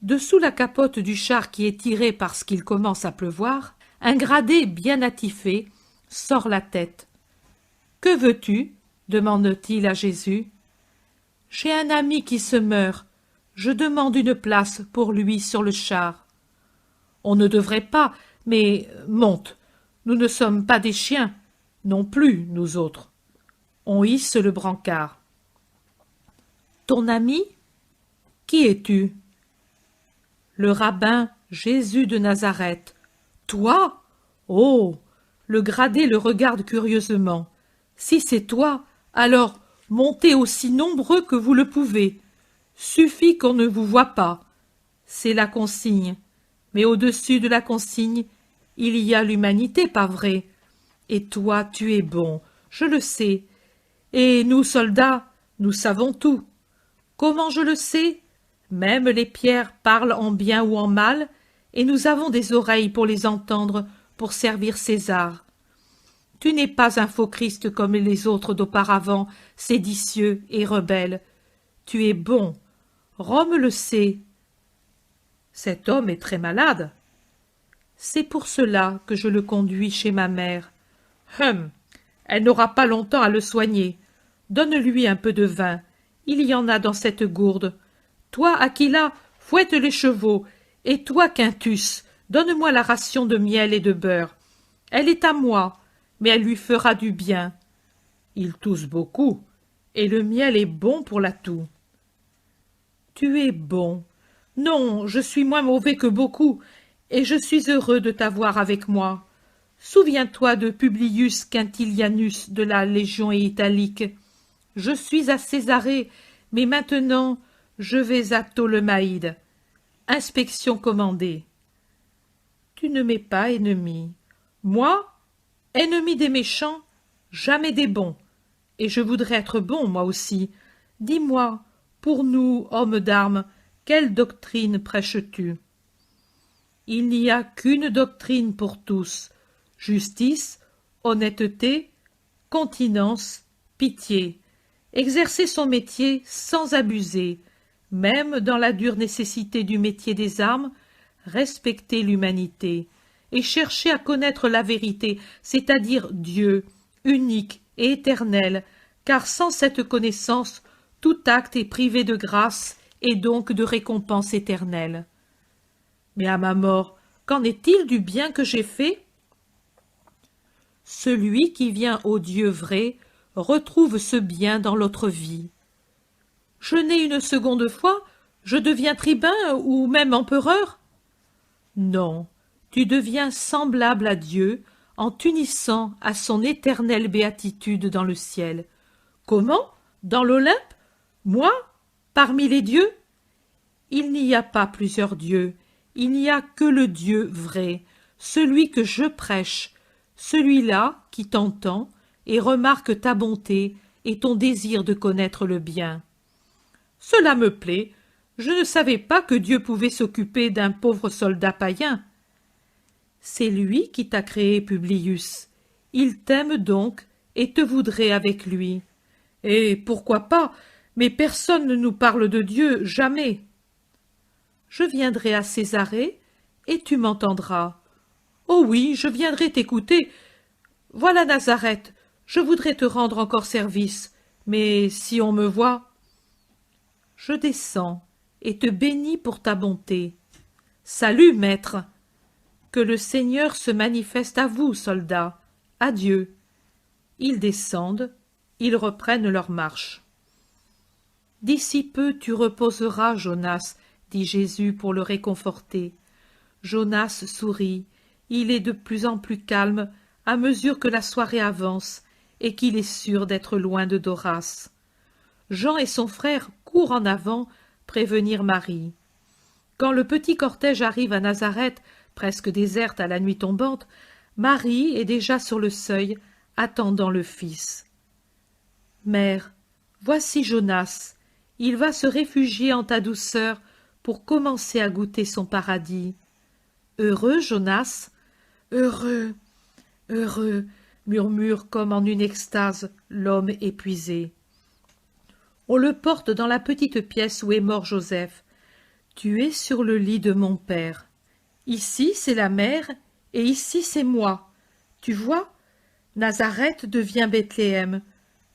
Dessous la capote du char qui est tirée parce qu'il commence à pleuvoir, un gradé bien attifé sort la tête. « Que veux-tu » demande-t-il à Jésus. « J'ai un ami qui se meurt. Je demande une place pour lui sur le char. »« On ne devrait pas, mais monte. Nous ne sommes pas des chiens, non plus, nous autres. » On hisse le brancard. « Ton ami ? Qui es-tu » ? « Le rabbin Jésus de Nazareth. »« Toi ? Oh !» Le gradé le regarde curieusement. « Si c'est toi, alors montez aussi nombreux que vous le pouvez. Suffit qu'on ne vous voie pas. C'est la consigne. Mais au-dessus de la consigne, il y a l'humanité, pas vrai ? Et toi, tu es bon, je le sais. Et nous, soldats, nous savons tout. Comment je le sais ? Même les pierres parlent en bien ou en mal, et nous avons des oreilles pour les entendre, pour servir César. Tu n'es pas un faux Christ comme les autres d'auparavant, séditieux et rebelles. Tu es bon. Rome le sait. Cet homme est très malade. C'est pour cela que je le conduis chez ma mère. Elle n'aura pas longtemps à le soigner. Donne-lui un peu de vin. Il y en a dans cette gourde. Toi, Aquila, fouette les chevaux, et toi, Quintus, donne-moi la ration de miel et de beurre. Elle est à moi, mais elle lui fera du bien. Il tousse beaucoup, et le miel est bon pour la toux. Tu es bon. Non, je suis moins mauvais que beaucoup, et je suis heureux de t'avoir avec moi. Souviens-toi de Publius Quintilianus de la Légion italique. Je suis à Césarée, mais maintenant je vais à Ptolémaïde. Inspection commandée. Tu ne m'es pas ennemi. Moi, ennemi des méchants, jamais des bons. Et je voudrais être bon, moi aussi. Dis-moi, pour nous, hommes d'armes, quelle doctrine prêches-tu ? Il n'y a qu'une doctrine pour tous. Justice, honnêteté, continence, pitié. Exercer son métier sans abuser, même dans la dure nécessité du métier des armes, respecter l'humanité et chercher à connaître la vérité, c'est-à-dire Dieu, unique et éternel, car sans cette connaissance, tout acte est privé de grâce et donc de récompense éternelle. Mais à ma mort, qu'en est-il du bien que j'ai fait? Celui qui vient au Dieu vrai retrouve ce bien dans l'autre vie. Je nais une seconde fois, je deviens tribun ou même empereur? Non, tu deviens semblable à Dieu en t'unissant à son éternelle béatitude dans le ciel. Comment? Dans l'Olympe? Moi? Parmi les dieux? Il n'y a pas plusieurs dieux, il n'y a que le Dieu vrai, celui que je prêche, celui-là qui t'entend et remarque ta bonté et ton désir de connaître le bien. Cela me plaît. Je ne savais pas que Dieu pouvait s'occuper d'un pauvre soldat païen. C'est lui qui t'a créé, Publius. Il t'aime donc et te voudrait avec lui. Et pourquoi pas, mais personne ne nous parle de Dieu, jamais. Je viendrai à Césarée et tu m'entendras. Oh oui, je viendrai t'écouter. Voilà Nazareth, je voudrais te rendre encore service, mais si on me voit... Je descends et te bénis pour ta bonté. Salut, maître. Que le Seigneur se manifeste à vous, soldats. Adieu. Ils descendent, ils reprennent leur marche. D'ici peu tu reposeras, Jonas, dit Jésus pour le réconforter. Jonas sourit. Il est de plus en plus calme à mesure que la soirée avance et qu'il est sûr d'être loin de Doras. Jean et son frère courent en avant prévenir Marie. Quand le petit cortège arrive à Nazareth, presque déserte à la nuit tombante, Marie est déjà sur le seuil, attendant le Fils. « Mère, voici Jonas. Il va se réfugier en ta douceur pour commencer à goûter son paradis. Heureux, Jonas? Heureux, heureux, murmure comme en une extase l'homme épuisé. On le porte dans la petite pièce où est mort Joseph. Tu es sur le lit de mon père. Ici, c'est la mère, et ici, c'est moi. Tu vois, Nazareth devient Bethléem.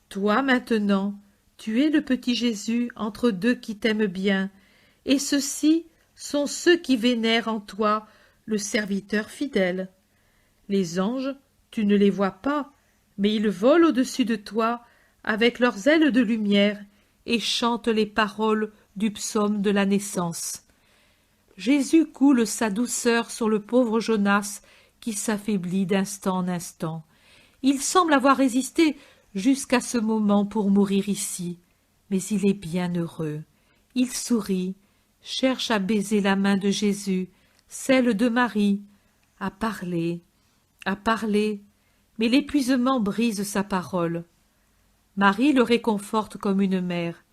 Toi, maintenant, tu es le petit Jésus entre deux qui t'aiment bien, et ceux-ci sont ceux qui vénèrent en toi le serviteur fidèle. Les anges, tu ne les vois pas, mais ils volent au-dessus de toi avec leurs ailes de lumière et chantent les paroles du psaume de la naissance. Jésus coule sa douceur sur le pauvre Jonas qui s'affaiblit d'instant en instant. Il semble avoir résisté jusqu'à ce moment pour mourir ici, mais il est bien heureux. Il sourit, cherche à baiser la main de Jésus, celle de Marie, à parler, mais l'épuisement brise sa parole. Marie le réconforte comme une mère,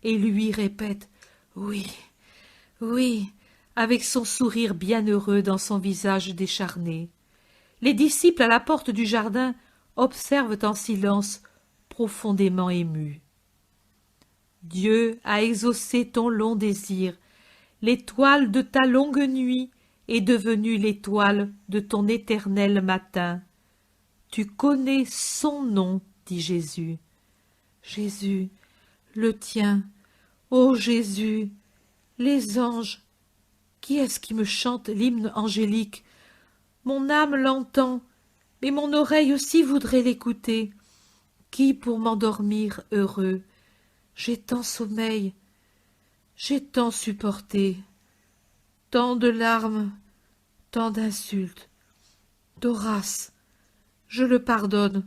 et lui répète « Oui, oui », avec son sourire bienheureux dans son visage décharné. Les disciples à la porte du jardin observent en silence, profondément émus. Dieu a exaucé ton long désir, l'étoile de ta longue nuit est devenue l'étoile de ton éternel matin. Tu connais son nom, dit Jésus. Jésus, le tien, ô Jésus, les anges, qui est-ce qui me chante l'hymne angélique? Mon âme l'entend, mais mon oreille aussi voudrait l'écouter. Qui pour m'endormir heureux? J'ai tant sommeil, j'ai tant supporté, tant de larmes, tant d'insultes. Doras, je le pardonne,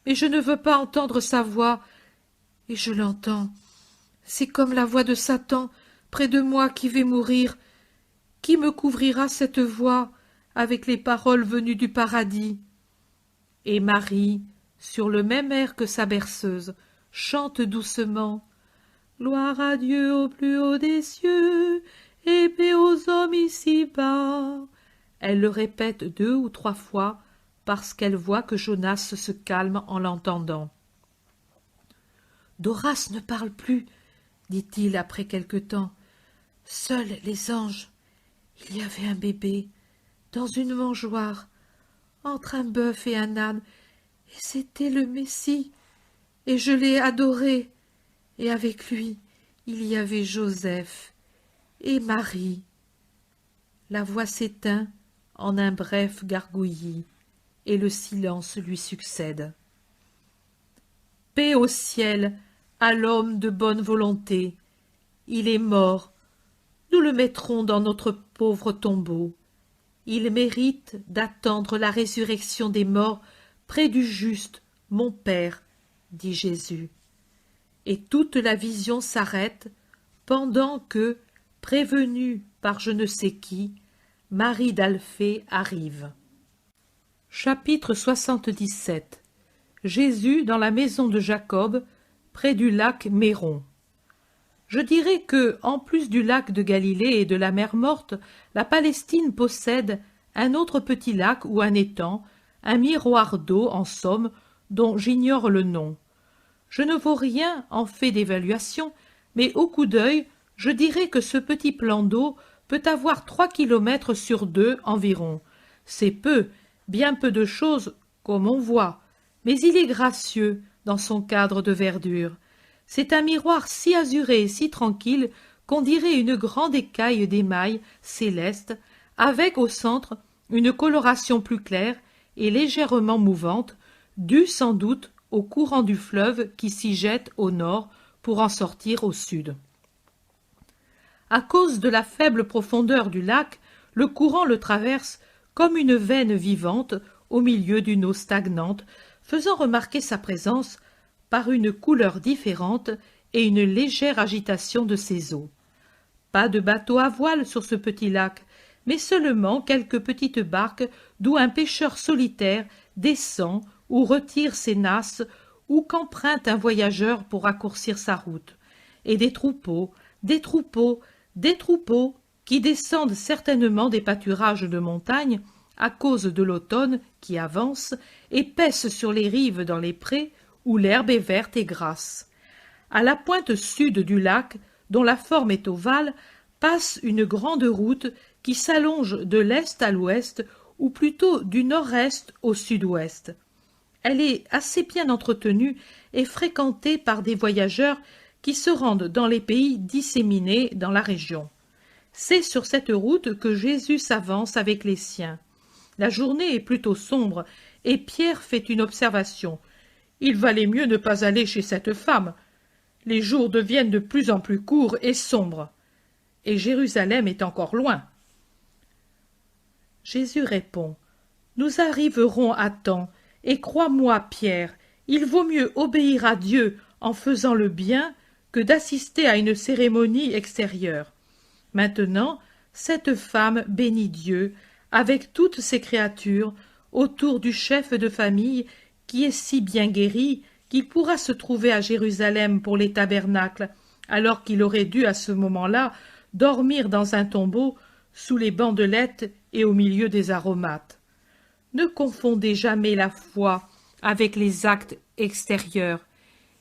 mais je ne veux pas entendre sa voix, et je l'entends. C'est comme la voix de Satan près de moi qui vais mourir. Qui me couvrira cette voix avec les paroles venues du paradis? Et Marie, sur le même air que sa berceuse, chante doucement « Gloire à Dieu au plus haut des cieux, et paix aux hommes ici-bas ». Elle le répète 2 ou 3 fois, parce qu'elle voit que Jonas se calme en l'entendant. « Doras ne parle plus, dit-il après quelque temps. Seuls les anges. Il y avait un bébé, dans une mangeoire, entre un bœuf et un âne, et c'était le Messie, et je l'ai adoré, et avec lui, il y avait Joseph et Marie. La voix s'éteint en un bref gargouillis, et le silence lui succède. Paix au ciel, à l'homme de bonne volonté. Il est mort, nous le mettrons dans notre pauvre tombeau. Il mérite d'attendre la résurrection des morts près du juste, mon Père, dit Jésus. Et toute la vision s'arrête pendant que, prévenue par je ne sais qui, Marie d'Alphée arrive. Chapitre 77. Jésus dans la maison de Jacob, près du lac Méron. Je dirais que, en plus du lac de Galilée et de la mer Morte, la Palestine possède un autre petit lac ou un étang, un miroir d'eau, en somme, dont j'ignore le nom. Je ne vaux rien en fait d'évaluation, mais au coup d'œil, je dirais que ce petit plan d'eau peut avoir 3 kilomètres sur 2 environ. C'est peu, bien peu de choses, comme on voit, mais il est gracieux dans son cadre de verdure. C'est un miroir si azuré et si tranquille qu'on dirait une grande écaille d'émail céleste, avec au centre une coloration plus claire et légèrement mouvante, due sans doute au courant du fleuve qui s'y jette au nord pour en sortir au sud. À cause de la faible profondeur du lac, le courant le traverse comme une veine vivante au milieu d'une eau stagnante, faisant remarquer sa présence par une couleur différente et une légère agitation de ses eaux. Pas de bateau à voile sur ce petit lac, mais seulement quelques petites barques d'où un pêcheur solitaire descend ou retire ses nasses ou qu'emprunte un voyageur pour raccourcir sa route, et des troupeaux, des troupeaux, des troupeaux qui descendent certainement des pâturages de montagne à cause de l'automne qui avance et paissent sur les rives dans les prés où l'herbe est verte et grasse. À la pointe sud du lac, dont la forme est ovale, passe une grande route qui s'allonge de l'est à l'ouest, ou plutôt du nord-est au sud-ouest. Elle est assez bien entretenue et fréquentée par des voyageurs qui se rendent dans les pays disséminés dans la région. C'est sur cette route que Jésus s'avance avec les siens. La journée est plutôt sombre, et Pierre fait une observation. Il valait mieux ne pas aller chez cette femme. Les jours deviennent de plus en plus courts et sombres. Et Jérusalem est encore loin. Jésus répond. Nous arriverons à temps, et crois-moi, Pierre, il vaut mieux obéir à Dieu en faisant le bien que d'assister à une cérémonie extérieure. Maintenant, cette femme bénit Dieu, avec toutes ses créatures, autour du chef de famille qui est si bien guéri qu'il pourra se trouver à Jérusalem pour les tabernacles, alors qu'il aurait dû à ce moment-là dormir dans un tombeau sous les bandelettes et au milieu des aromates. Ne confondez jamais la foi avec les actes extérieurs.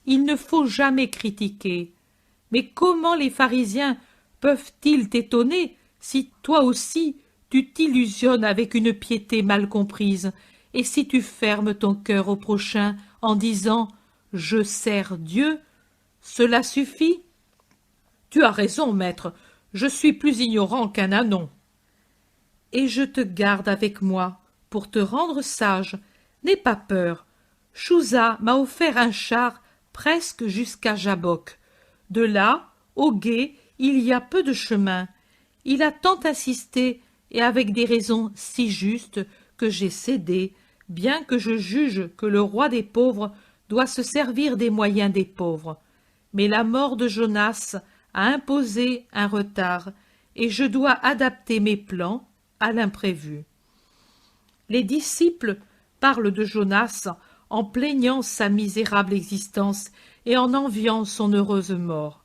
Il ne faut jamais critiquer. Mais comment les pharisiens peuvent-ils t'étonner si toi aussi tu t'illusionnes avec une piété mal comprise, et si tu fermes ton cœur au prochain en disant « Je sers Dieu », cela suffit? Tu as raison, maître, je suis plus ignorant qu'un ânon. Et je te garde avec moi pour te rendre sage. N'aie pas peur. Chouza m'a offert un char presque jusqu'à Jabbok. De là, au gué, il y a peu de chemin. Il a tant insisté, et avec des raisons si justes, que j'ai cédé, bien que je juge que le roi des pauvres doit se servir des moyens des pauvres. Mais la mort de Jonas a imposé un retard, et je dois adapter mes plans à l'imprévu. Les disciples parlent de Jonas en plaignant sa misérable existence et en enviant son heureuse mort.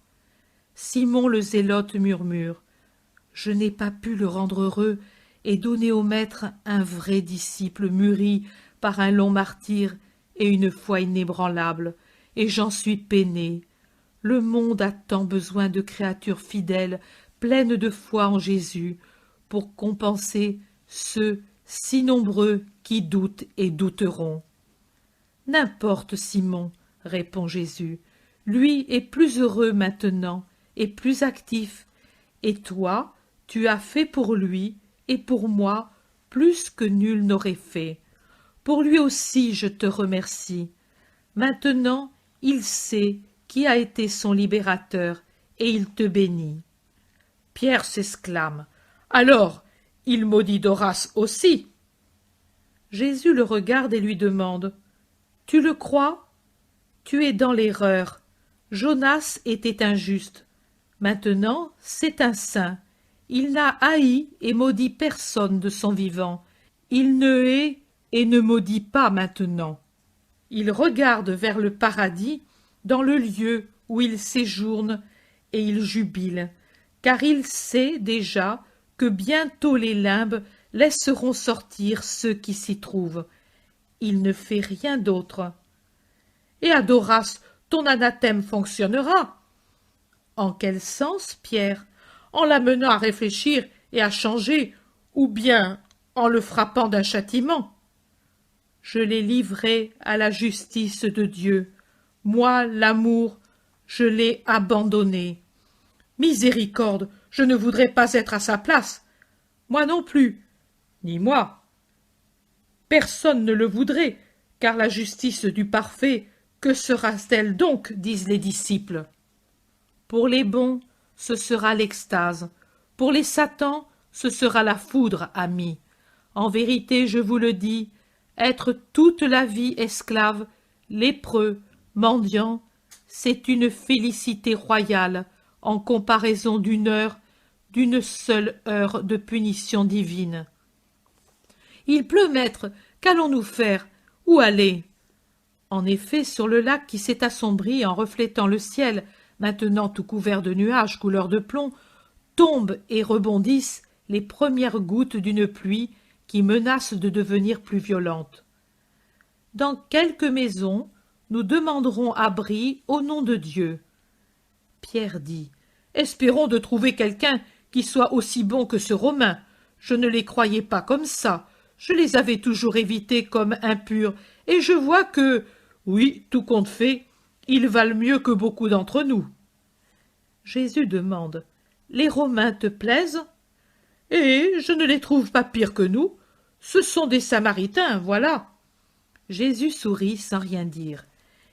Simon le Zélote murmure « Je n'ai pas pu le rendre heureux et donner au Maître un vrai disciple mûri par un long martyre et une foi inébranlable, et j'en suis peiné. Le monde a tant besoin de créatures fidèles, pleines de foi en Jésus, pour compenser ceux si nombreux qui doutent et douteront. » « N'importe, Simon, répond Jésus, lui est plus heureux maintenant et plus actif, et toi, tu as fait pour lui et pour moi plus que nul n'aurait fait. Pour lui aussi je te remercie. Maintenant il sait qui a été son libérateur, et il te bénit. » Pierre s'exclame. « Alors, il maudit Doras aussi ?» Jésus le regarde et lui demande. « Tu le crois ? Tu es dans l'erreur. Jonas était injuste. Maintenant, c'est un saint. Il n'a haï et maudit personne de son vivant. Il ne hait et ne maudit pas maintenant. Il regarde vers le paradis, dans le lieu où il séjourne, et il jubile, car il sait déjà que bientôt les limbes laisseront sortir ceux qui s'y trouvent. Il ne fait rien d'autre. Et à Doras, ton anathème fonctionnera. En quel sens, Pierre? En l'amenant à réfléchir et à changer, ou bien en le frappant d'un châtiment? Je l'ai livré à la justice de Dieu. Moi, l'amour, je l'ai abandonné. Miséricorde, je ne voudrais pas être à sa place. Moi non plus, ni moi. Personne ne le voudrait, car la justice du parfait, que sera-t-elle donc, disent les disciples. Pour les bons, ce sera l'extase. Pour les satans, ce sera la foudre, amis. En vérité, je vous le dis, être toute la vie esclave, lépreux, mendiant, c'est une félicité royale en comparaison d'une seule heure de punition divine. Il pleut, maître, qu'allons-nous faire? Où aller? En effet, sur le lac qui s'est assombri en reflétant le ciel, maintenant tout couvert de nuages couleur de plomb, tombent et rebondissent les premières gouttes d'une pluie qui menace de devenir plus violente. Dans quelques maisons, nous demanderons abri au nom de Dieu. Pierre dit, « Espérons de trouver quelqu'un qui soit aussi bon que ce Romain. Je ne les croyais pas comme ça. Je les avais toujours évités comme impurs, et je vois que, oui, tout compte fait, ils valent mieux que beaucoup d'entre nous. » Jésus demande, « Les Romains te plaisent ? Et je ne les trouve pas pires que nous. Ce sont des Samaritains, voilà. » Jésus sourit sans rien dire.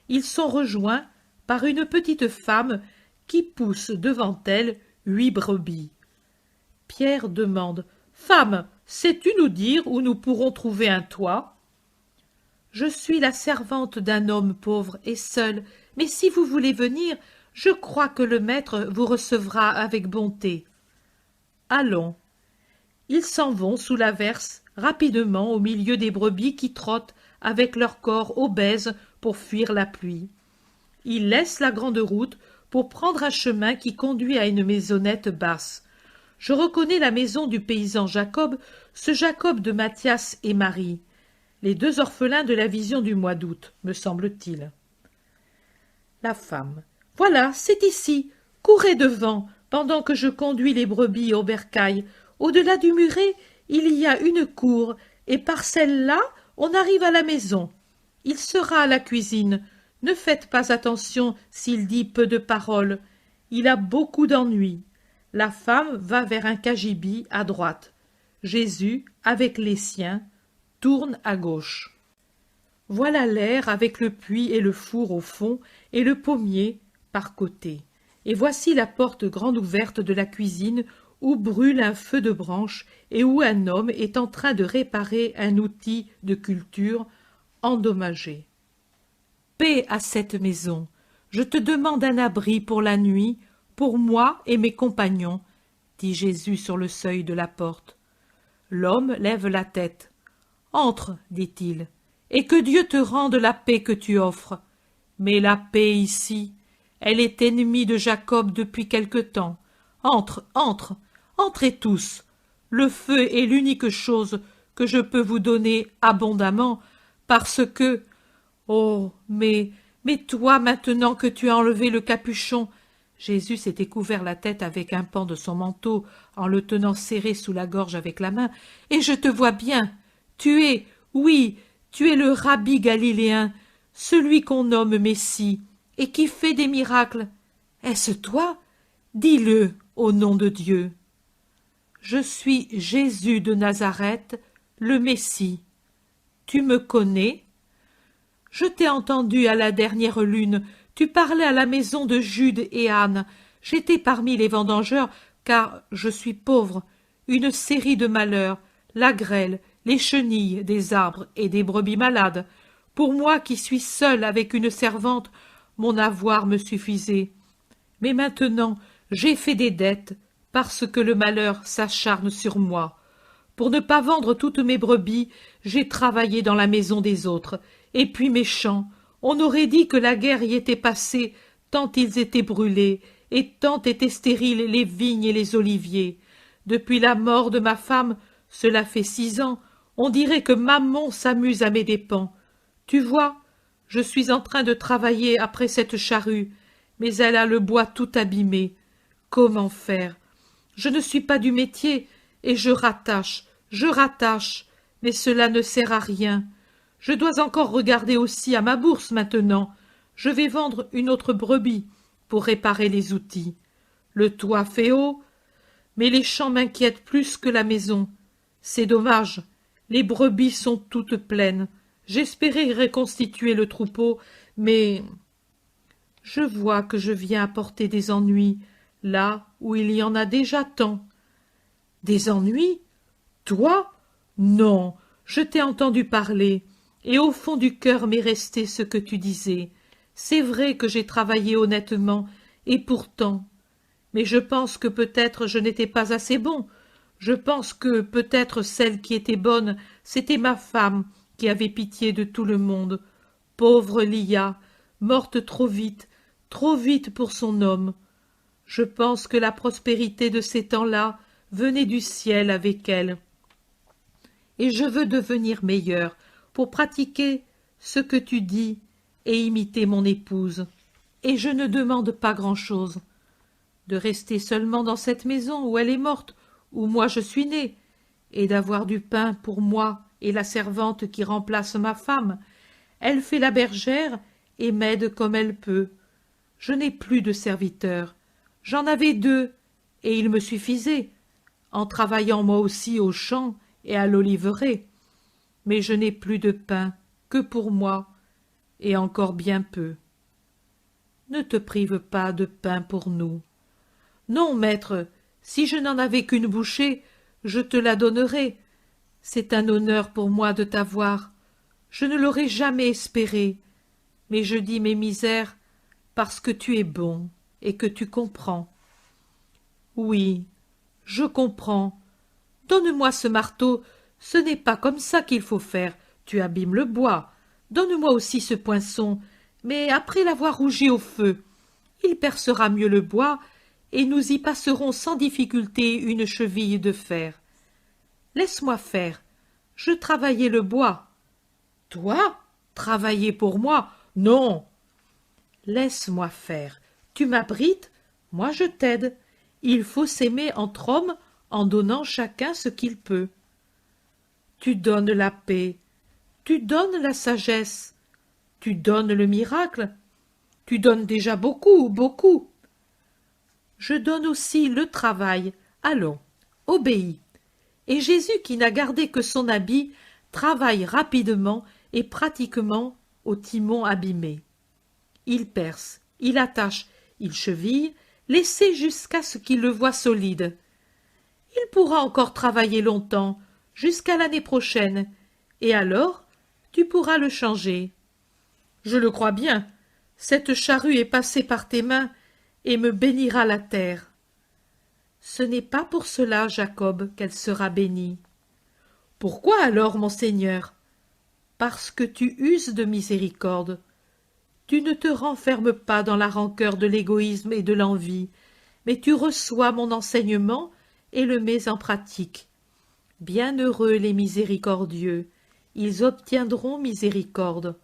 Ils sont rejoints par une petite femme qui pousse devant elle 8 brebis. Pierre demande, « Femme, sais-tu nous dire où nous pourrons trouver un toit ? » « Je suis la servante d'un homme pauvre et seul, mais si vous voulez venir, je crois que le maître vous recevra avec bonté. » Allons. Ils s'en vont sous l'averse, rapidement au milieu des brebis qui trottent avec leur corps obèse pour fuir la pluie. Ils laissent la grande route pour prendre un chemin qui conduit à une maisonnette basse. Je reconnais la maison du paysan Jacob, ce Jacob de Mathias et Marie, les 2 orphelins de la vision du mois d'août, me semble-t-il. La femme. « Voilà, c'est ici. Courez devant, pendant que je conduis les brebis au bercail. Au-delà du muret, il y a une cour, et par celle-là, on arrive à la maison. Il sera à la cuisine. Ne faites pas attention s'il dit peu de paroles. Il a beaucoup d'ennuis. » La femme va vers un cagibi à droite. Jésus, avec les siens, tourne à gauche. Voilà l'air avec le puits et le four au fond et le pommier par côté. Et voici la porte grande ouverte de la cuisine où brûle un feu de branches et où un homme est en train de réparer un outil de culture endommagé. Paix à cette maison. Je te demande un abri pour la nuit, pour moi et mes compagnons, dit Jésus sur le seuil de la porte. L'homme lève la tête. Entre, dit-il, et que Dieu te rende la paix que tu offres. Mais la paix ici, elle est ennemie de Jacob depuis quelque temps. Entre, entre, entrez tous. Le feu est l'unique chose que je peux vous donner abondamment, parce que... Oh, mais toi, maintenant que tu as enlevé le capuchon... Jésus s'était couvert la tête avec un pan de son manteau en le tenant serré sous la gorge avec la main. « Et je te vois bien. Tu es, oui, tu es le rabbi galiléen, celui qu'on nomme Messie, et qui fait des miracles. Est-ce toi? Dis-le au nom de Dieu. » Je suis Jésus de Nazareth, le Messie. Tu me connais? Je t'ai entendu à la dernière lune, tu parlais à la maison de Jude et Anne. J'étais parmi les vendangeurs, car je suis pauvre. Une série de malheurs, la grêle, les chenilles, des arbres et des brebis malades. Pour moi qui suis seule avec une servante, mon avoir me suffisait. Mais maintenant, j'ai fait des dettes, parce que le malheur s'acharne sur moi. Pour ne pas vendre toutes mes brebis, j'ai travaillé dans la maison des autres, et puis mes champs. On aurait dit que la guerre y était passée, tant ils étaient brûlés, et tant étaient stériles les vignes et les oliviers. Depuis la mort de ma femme, cela fait 6 ans, on dirait que Mammon s'amuse à mes dépens. Tu vois, je suis en train de travailler après cette charrue, mais elle a le bois tout abîmé. Comment faire? Je ne suis pas du métier, et je rattache, mais cela ne sert à rien. Je dois encore regarder aussi à ma bourse maintenant. Je vais vendre une autre brebis pour réparer les outils. Le toit fait haut, mais les champs m'inquiètent plus que la maison. C'est dommage, les brebis sont toutes pleines. J'espérais reconstituer le troupeau, mais je vois que je viens apporter des ennuis, là où il y en a déjà tant. Des ennuis? Toi? Non, je t'ai entendu parler, et au fond du cœur m'est resté ce que tu disais. C'est vrai que j'ai travaillé honnêtement, et pourtant. Mais je pense que peut-être je n'étais pas assez bon. Je pense que peut-être celle qui était bonne, c'était ma femme, qui avait pitié de tout le monde. Pauvre Lia, morte trop vite pour son homme. Je pense que la prospérité de ces temps-là venait du ciel avec elle. Et je veux devenir meilleur pour pratiquer ce que tu dis et imiter mon épouse. Et je ne demande pas grand-chose. De rester seulement dans cette maison où elle est morte, où moi je suis né, et d'avoir du pain pour moi et la servante qui remplace ma femme. Elle fait la bergère et m'aide comme elle peut. Je n'ai plus de serviteurs. J'en avais 2, et ils me suffisaient, en travaillant moi aussi au champ et à l'oliveraie. Mais je n'ai plus de pain que pour moi, et encore bien peu. Ne te prive pas de pain pour nous. Non, maître, si je n'en avais qu'une bouchée, je te la donnerais. C'est un honneur pour moi de t'avoir. Je ne l'aurais jamais espéré, mais je dis mes misères parce que tu es bon et que tu comprends. Oui, je comprends. Donne-moi ce marteau, ce n'est pas comme ça qu'il faut faire, tu abîmes le bois. Donne-moi aussi ce poinçon, mais après l'avoir rougi au feu. Il percera mieux le bois, et nous y passerons sans difficulté une cheville de fer. Laisse-moi faire, je travaillais le bois. Toi? Travailler pour moi? Non. Laisse-moi faire, tu m'abrites, moi je t'aide. Il faut s'aimer entre hommes en donnant chacun ce qu'il peut. Tu donnes la paix, tu donnes la sagesse, tu donnes le miracle, tu donnes déjà beaucoup, beaucoup. Je donne aussi le travail. Allons, obéis. Et Jésus, qui n'a gardé que son habit, travaille rapidement et pratiquement au timon abîmé. Il perce, il attache, il cheville, laissez jusqu'à ce qu'il le voie solide. Il pourra encore travailler longtemps, jusqu'à l'année prochaine, et alors tu pourras le changer. Je le crois bien, cette charrue est passée par tes mains et me bénira la terre. Ce n'est pas pour cela, Jacob, qu'elle sera bénie. Pourquoi alors, mon Seigneur? Parce que tu uses de miséricorde. Tu ne te renfermes pas dans la rancœur de l'égoïsme et de l'envie, mais tu reçois mon enseignement et le mets en pratique. Bienheureux les miséricordieux, ils obtiendront miséricorde.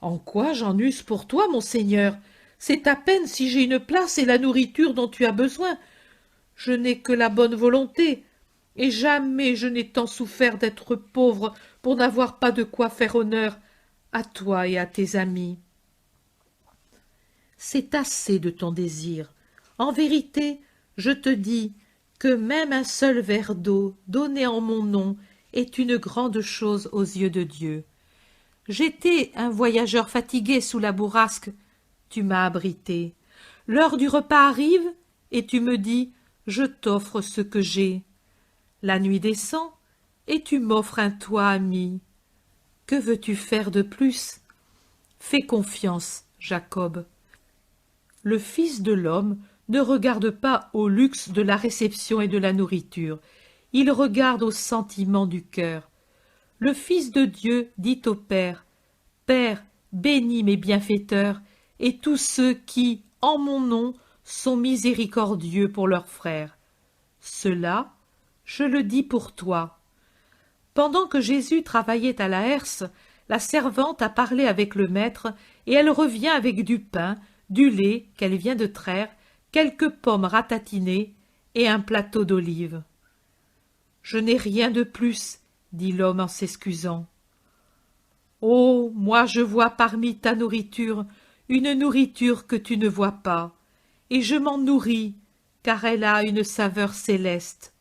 En quoi j'en use pour toi, mon Seigneur? C'est à peine si j'ai une place et la nourriture dont tu as besoin. Je n'ai que la bonne volonté, et jamais je n'ai tant souffert d'être pauvre pour n'avoir pas de quoi faire honneur à toi et à tes amis. C'est assez de ton désir. En vérité, je te dis que même un seul verre d'eau donné en mon nom est une grande chose aux yeux de Dieu. J'étais un voyageur fatigué sous la bourrasque, tu m'as abrité. L'heure du repas arrive, et tu me dis, je t'offre ce que j'ai. La nuit descend, et tu m'offres un toit ami. Que veux-tu faire de plus? Fais confiance, Jacob. Le Fils de l'homme ne regarde pas au luxe de la réception et de la nourriture, il regarde au sentiment du cœur. Le Fils de Dieu dit au Père, « Père, bénis mes bienfaiteurs et tous ceux qui, en mon nom, sont miséricordieux pour leurs frères. » Cela, je le dis pour toi. Pendant que Jésus travaillait à la herse, la servante a parlé avec le maître et elle revient avec du pain, du lait qu'elle vient de traire, quelques pommes ratatinées et un plateau d'olives. « Je n'ai rien de plus, » dit l'homme en s'excusant. « Oh, moi je vois parmi ta nourriture une nourriture que tu ne vois pas, et je m'en nourris, car elle a une saveur céleste. »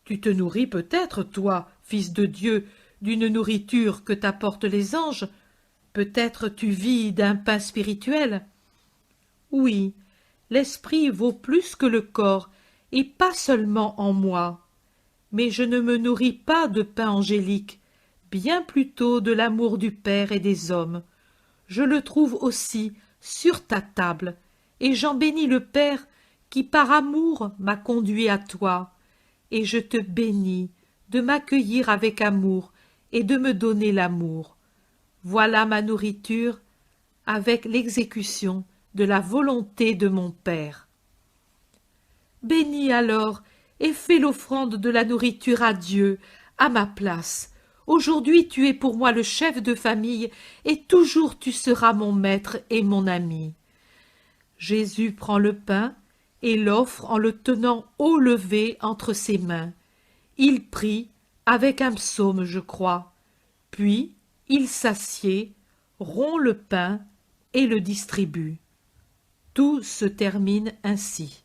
Tu te nourris peut-être, toi, fils de Dieu, d'une nourriture que t'apportent les anges. Peut-être tu vis d'un pain spirituel. Oui, l'esprit vaut plus que le corps, et pas seulement en moi. Mais je ne me nourris pas de pain angélique, bien plutôt de l'amour du Père et des hommes. Je le trouve aussi sur ta table, et j'en bénis le Père qui par amour m'a conduit à toi. Et je te bénis de m'accueillir avec amour et de me donner l'amour. Voilà ma nourriture avec l'exécution de la volonté de mon Père. Bénis alors et fais l'offrande de la nourriture à Dieu, à ma place. Aujourd'hui tu es pour moi le chef de famille et toujours tu seras mon maître et mon ami. Jésus prend le pain et l'offre en le tenant haut levé entre ses mains. Il prie avec un psaume, je crois. Puis il s'assied, rompt le pain et le distribue. Tout se termine ainsi.